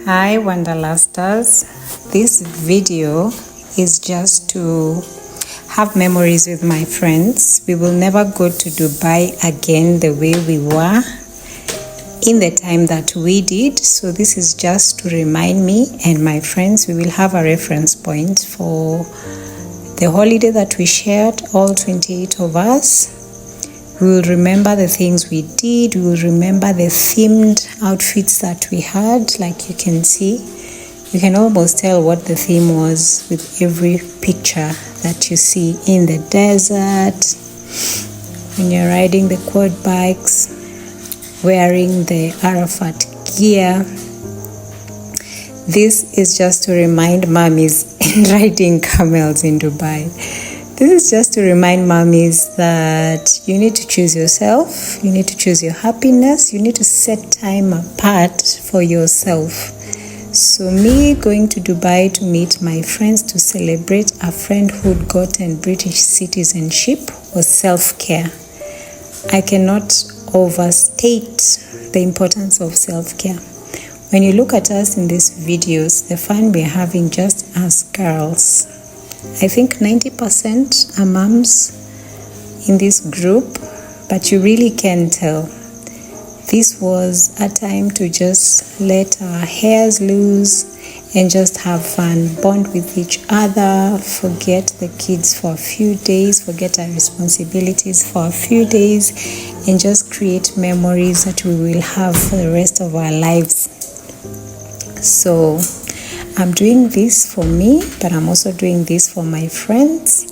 Hi Wanderlusters. This video is just to have memories with my friends. We will never go to Dubai again the way we were in the time that we did. So this is just to remind me and my friends. We will have a reference point for the holiday that we shared, all 28 of us. We will remember the things we did. We will remember the themed outfits that we had. Like you can see, you can almost tell what the theme was with every picture that you see in the desert, when you're riding the quad bikes, wearing the Arafat gear. This is just to remind mummies riding camels in Dubai. This is just to remind mummies that you need to choose yourself, you need to choose your happiness, you need to set time apart for yourself. So me going to Dubai to meet my friends to celebrate a friend who'd gotten British citizenship was self-care. I cannot overstate the importance of self-care. When you look at us in these videos, the fun we're having just as girls, I think 90% are moms in this group, but you really can tell. This was a time to just let our hairs loose and just have fun, bond with each other, forget the kids for a few days, forget our responsibilities for a few days, and just create memories that we will have for the rest of our lives. So I'm doing this for me, but I'm also doing this for my friends.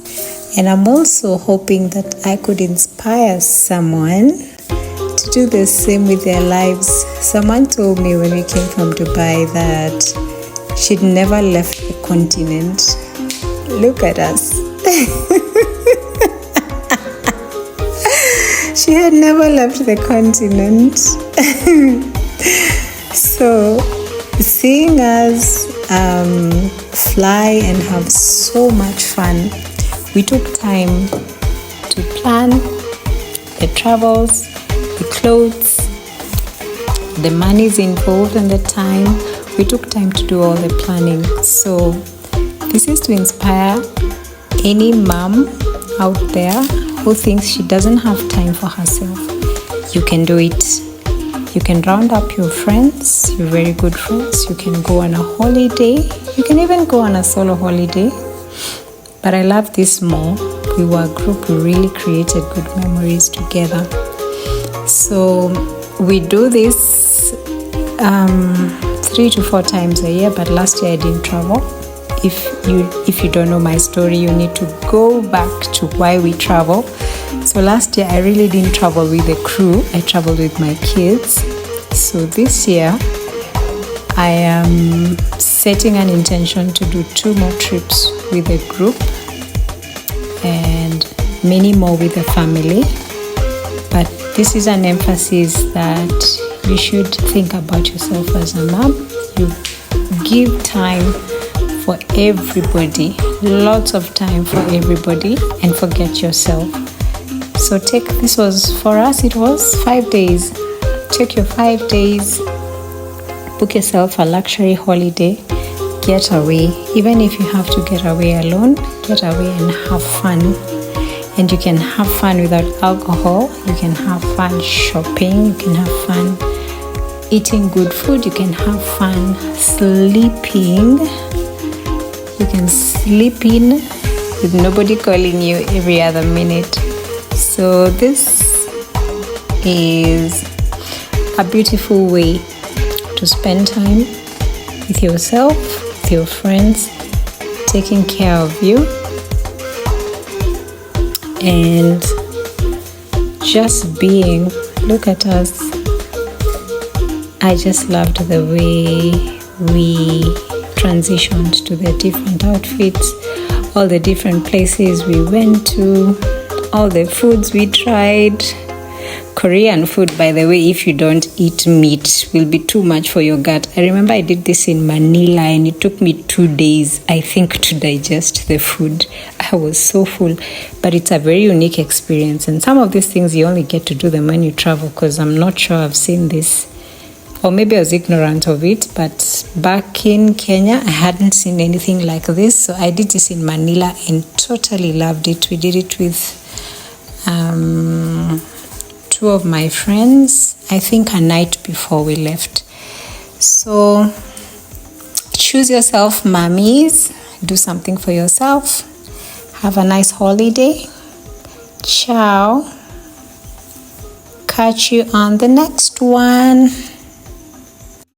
And I'm also hoping that I could inspire someone to do the same with their lives. Someone told me when we came from Dubai that she'd never left the continent. Look at us. She had never left the continent. So seeing us fly and have so much fun, we took time to plan the travels, the clothes, the monies involved and the time. We took time to do all the planning. So this is to inspire any mom out there who thinks she doesn't have time for herself. You can do it. You can round up your friends, your very good friends. You can go on a holiday. You can even go on a solo holiday. But I love this more. We were a group. We really created good memories together. So we do this 3 to 4 times a year. But last year I didn't travel. If you don't know my story, you need to go back to why we travel. So last year I really didn't travel with the crew. I traveled with my kids. So this year I am setting an intention to do 2 more trips with the group and many more with the family. But this is an emphasis that you should think about yourself as a mom. You give time for everybody, lots of time for everybody, and forget yourself. So this was, for us, it was 5 days. Take your 5 days, book yourself a luxury holiday, get away. Even if you have to get away alone, get away and have fun. And you can have fun without alcohol. You can have fun shopping. You can have fun eating good food. You can have fun sleeping. You can sleep in with nobody calling you every other minute. So this is a beautiful way to spend time with yourself, with your friends, taking care of you, and just being. Look at us. I just loved the way we transitioned to the different outfits, all the different places we went to, all the foods we tried. Korean food, by the way, if you don't eat meat, will be too much for your gut. I remember I did this in Manila and it took me 2 days, I think, to digest the food. I was so full, but it's a very unique experience. And some of these things you only get to do them when you travel, because I'm not sure I've seen this or maybe I was ignorant of it, but back in Kenya, I hadn't seen anything like this. So I did this in Manila and totally loved it. We did it with two of my friends, I think a night before we left. So choose yourself, mommies. Do something for yourself. Have a nice holiday. Ciao. Catch you on the next one.